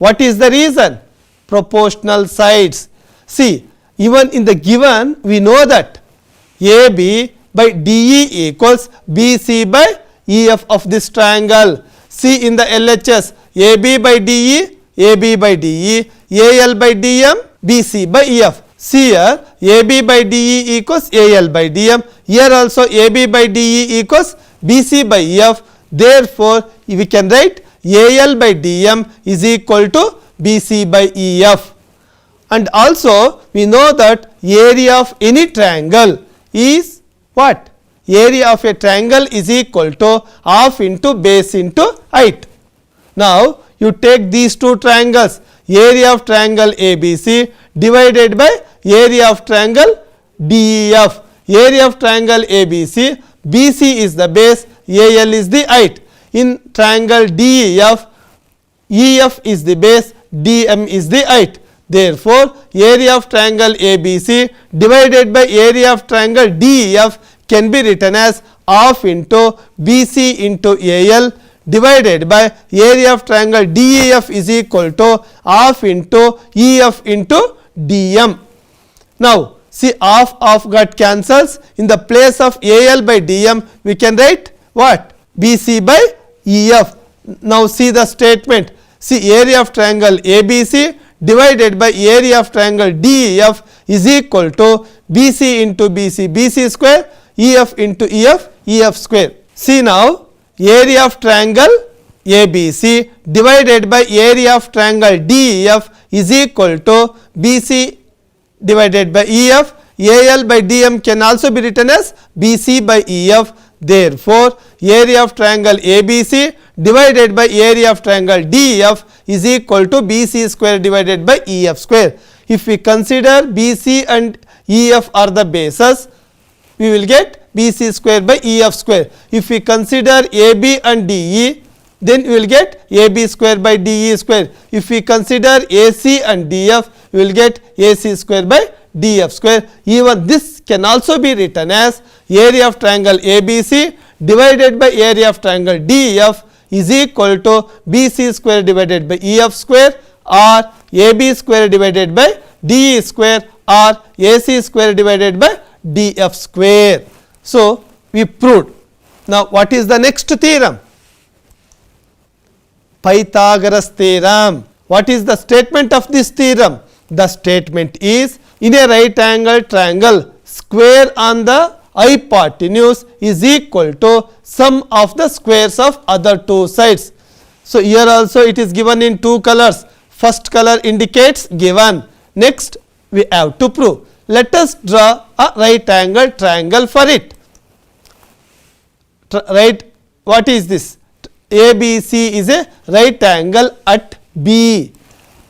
What is the reason? Proportional sides. See, even in the given we know that AB by DE equals BC by EF of this triangle. See in the LHS, AB by DE, AB by DE, AL by DM, BC by EF. See here, AB by DE equals AL by DM. Here also AB by DE equals BC by EF. Therefore, we can write AL by DM is equal to BC by EF. And also we know that area of any triangle is what? Area of a triangle is equal to half into base into height. Now you take these two triangles, area of triangle ABC divided by area of triangle DEF. Area of triangle ABC, BC is the base, AL is the height. In triangle DEF, EF is the base, DM is the height. Therefore, area of triangle ABC divided by area of triangle DEF can be written as half into BC into AL divided by area of triangle DEF is equal to half into EF into DM. Now, see half got cancels. In the place of AL by DM, we can write what? BC by EF. Now, see the statement. See area of triangle ABC divided by area of triangle DEF is equal to BC into BC, BC square, EF into EF, EF square. See now, area of triangle ABC divided by area of triangle DEF is equal to BC divided by EF. AL by DM can also be written as BC by EF. Therefore, area of triangle ABC divided by area of triangle DEF is equal to BC square divided by EF square. If we consider BC and EF are the bases, we will get BC square by EF square. If we consider AB and DE, then we will get AB square by DE square. If we consider AC and DF, we will get AC square by DF square. Even this can also be written as area of triangle ABC divided by area of triangle DEF is equal to BC square divided by EF square or AB square divided by DE square or AC square divided by DF square. So, we proved. Now, what is the next theorem? Pythagoras theorem. What is the statement of this theorem? The statement is, in a right angle triangle, square on the hypotenuse is equal to sum of the squares of other two sides. So, here also it is given in two colors. First color indicates given. Next, we have to prove. Let us draw a right angle triangle for it. Right, what is this? ABC is a right angle at B.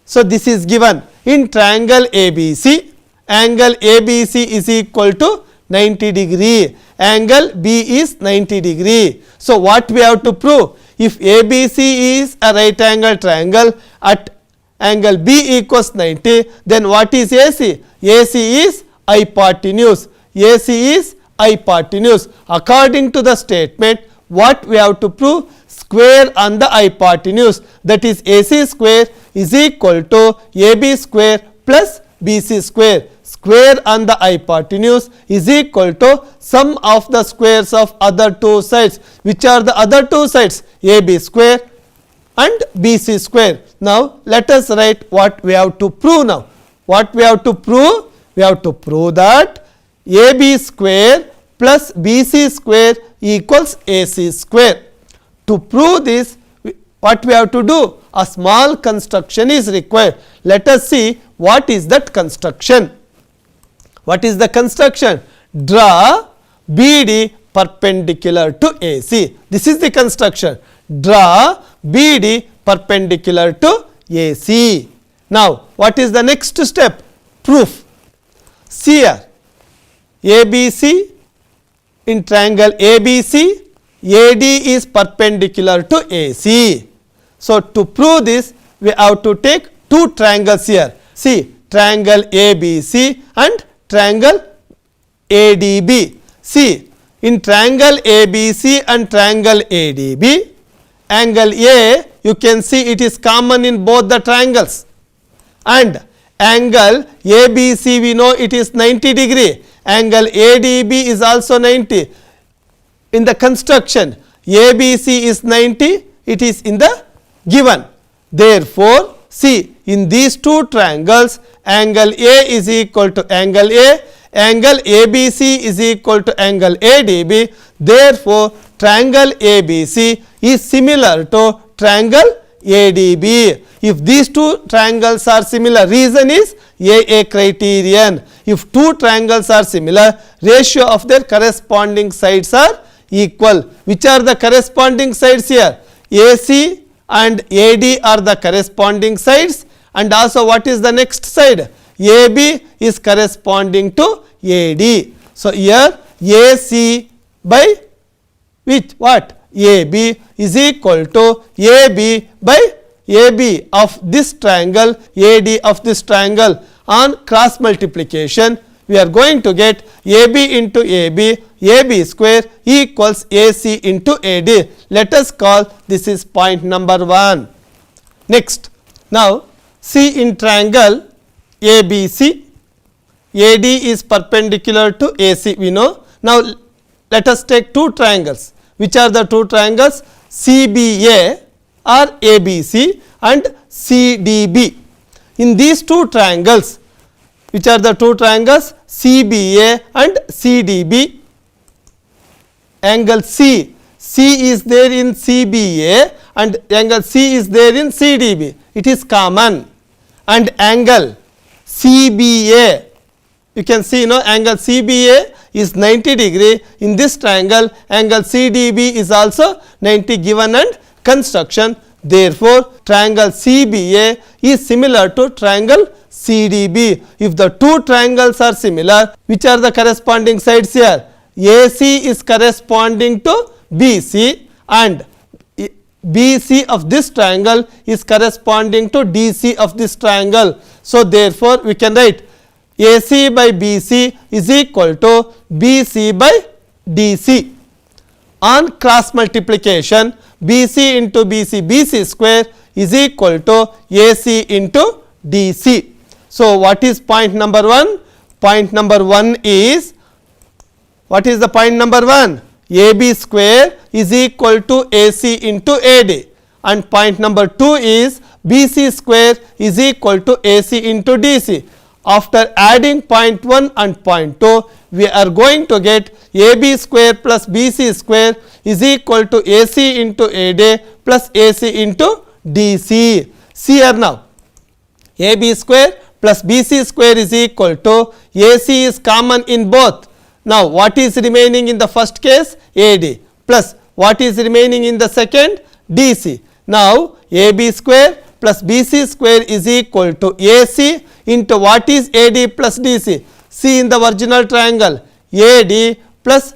So, this is given in triangle ABC. Angle ABC is equal to 90 degree. Angle B is 90 degree. So, what we have to prove? If ABC is a right angle triangle at angle B equals 90, then what is AC? AC is hypotenuse. AC is hypotenuse. According to the statement, what we have to prove? Square on the hypotenuse, that is AC square is equal to AB square plus BC square. Square on the hypotenuse is equal to sum of the squares of other two sides. Which are the other two sides? AB square and BC square. Now, let us write what we have to prove now. What we have to prove? We have to prove that AB square plus BC square equals AC square. To prove this, what we have to do? A small construction is required. Let us see what is that construction. What is the construction? Draw BD perpendicular to AC. This is the construction. Draw BD perpendicular to AC. Now, what is the next step? Proof. See here, ABC in triangle ABC, AD is perpendicular to AC. So, to prove this, we have to take two triangles here. See, triangle ABC and triangle ADB. See, in triangle ABC and triangle ADB, angle A, you can see it is common in both the triangles, and angle ABC we know it is 90 degree, angle ADB is also 90. In the construction ABC is 90, it is in the given. Therefore, see in these two triangles angle A is equal to angle A, angle ABC is equal to angle ADB. Therefore, triangle ABC is similar to triangle ADB. If these two triangles are similar, reason is AA criterion. If two triangles are similar, ratio of their corresponding sides are equal. Which are the corresponding sides here? AC and AD are the corresponding sides, and also what is the next side? AB is corresponding to AD. So, here AC by which what? AB is equal to AB by AB of this triangle, AD of this triangle. On cross multiplication, we are going to get AB into AB, AB square equals AC into AD. Let us call this is point number 1. Next, now see in triangle ABC, AD is perpendicular to AC we know. Now, let us take two triangles. Which are the two triangles? CBA or ABC and CDB. In these two triangles, which are the two triangles? CBA and CDB. Angle C is there in CBA and angle C is there in CDB. It is common. And angle CBA, you can see angle CBA is 90 degree. In this triangle, angle CDB is also 90 given and construction. Therefore, triangle CBA is similar to triangle CDB. If the two triangles are similar, which are the corresponding sides here? AC is corresponding to BC and BC of this triangle is corresponding to DC of this triangle. So, therefore, we can write AC by BC is equal to BC by DC. On cross multiplication, BC into BC, BC square is equal to AC into DC. So, what is point number 1? Point number 1 is, what is the point number 1? AB square is equal to AC into AD, and point number 2 is BC square is equal to AC into DC. After adding point 1 and point 2, we are going to get AB square plus BC square is equal to AC into AD plus AC into DC. See here now, AB square plus BC square is equal to AC is common in both. Now, what is remaining in the first case? AD plus what is remaining in the second? DC. Now, AB square plus BC square is equal to AC into what is AD plus DC. See in the original triangle, AD plus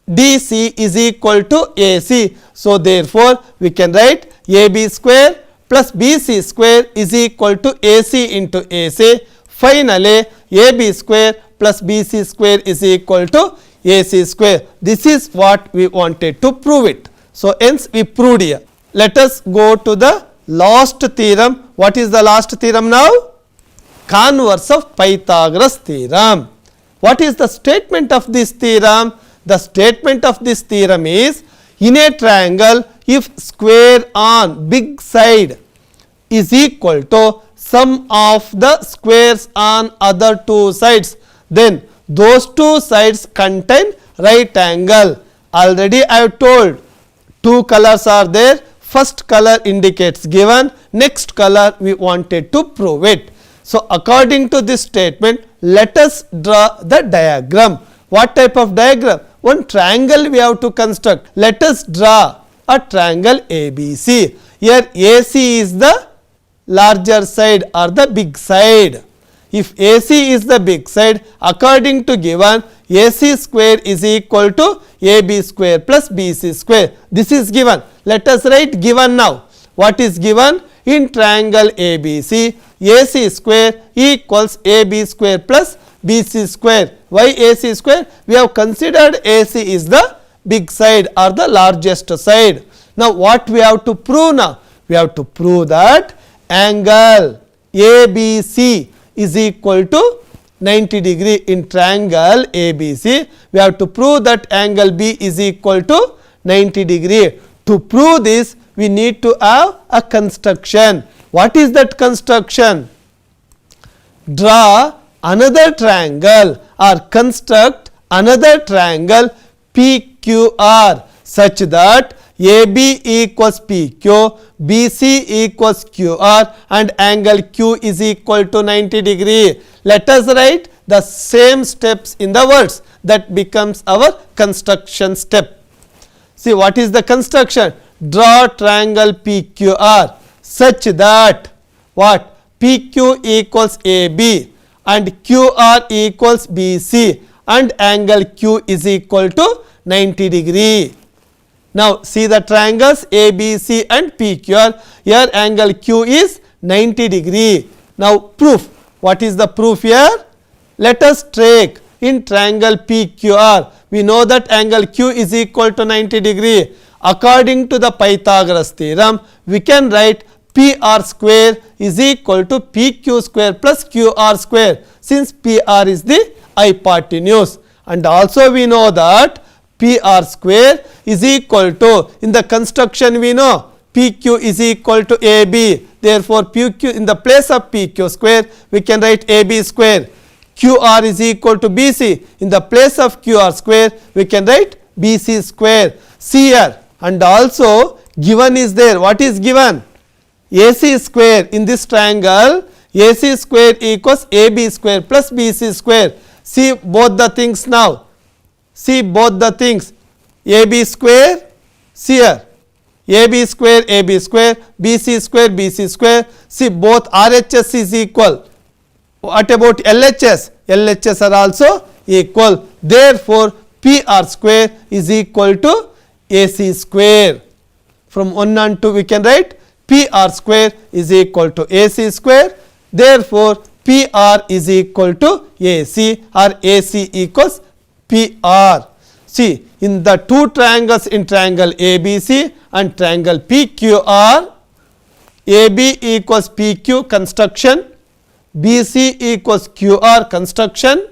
DC is equal to AC. So, therefore, we can write AB square plus BC square is equal to AC into AC. Finally, AB square plus BC square is equal to AC square. This is what we wanted to prove it. So, hence we proved here. Let us go to the last theorem. What is the last theorem now? Converse of Pythagoras theorem. What is the statement of this theorem? The statement of this theorem is, in a triangle, if square on big side is equal to sum of the squares on other two sides, then those two sides contain right angle. Already I have told two colors are there. First color indicates given, next color we wanted to prove it. So, according to this statement, let us draw the diagram. What type of diagram? One triangle we have to construct. Let us draw a triangle ABC. Here AC is the larger side or the big side. If AC is the big side, according to given, AC square is equal to AB square plus BC square. This is given. Let us write given now. What is given? In triangle ABC, AC square equals AB square plus BC square. Why AC square? We have considered AC is the big side or the largest side. Now what we have to prove now? We have to prove that angle ABC is equal to 90 degree in triangle ABC. We have to prove that angle B is equal to 90 degree. To prove this, we need to have a construction. What is that construction? Draw another triangle or construct another triangle PQR such that AB equals PQ, BC equals QR and angle Q is equal to 90 degree. Let us write the same steps in the words. That becomes our construction step. See, what is the construction? Draw triangle PQR such that what? PQ equals AB and QR equals BC and angle Q is equal to 90 degree. Now see the triangles ABC and PQR. Here angle Q is 90 degree. Now proof. What is the proof here? Let us take in triangle PQR. We know that angle Q is equal to 90 degree. According to the Pythagoras theorem, we can write PR square is equal to PQ square plus QR square, since PR is the hypotenuse. And also we know that PR square is equal to, in the construction we know PQ is equal to AB. Therefore, PQ in the place of PQ square we can write AB square. QR is equal to BC. In the place of QR square we can write BC square. See here, and also given is there. What is given? AC square. In this triangle AC square equals AB square plus BC square. See both the things now. See both the things. AB square, see here, AB square, BC square, BC square. See both RHS is equal. What about LHS? LHS are also equal. Therefore, PR square is equal to AC square. From 1 and 2 we can write PR square is equal to AC square. Therefore, PR is equal to AC or AC equals PR. See, in the two triangles in triangle ABC and triangle PQR, AB equals PQ construction, BC equals QR construction,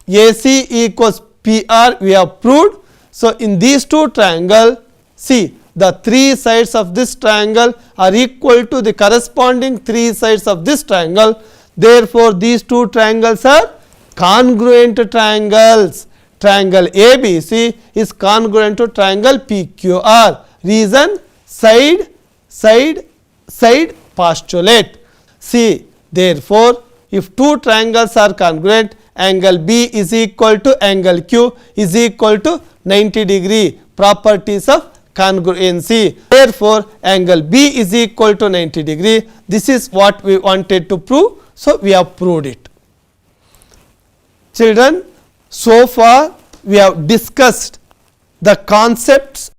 AC equals PR we have proved. So, in these two triangles, see the three sides of this triangle are equal to the corresponding three sides of this triangle. Therefore, these two triangles are congruent triangles. Triangle ABC is congruent to triangle PQR. Reason? Side postulate. See, therefore, if two triangles are congruent, angle B is equal to angle Q is equal to 90 degree. Properties of congruency. Therefore, angle B is equal to 90 degree. This is what we wanted to prove. So, we have proved it. Children, so far we have discussed the concepts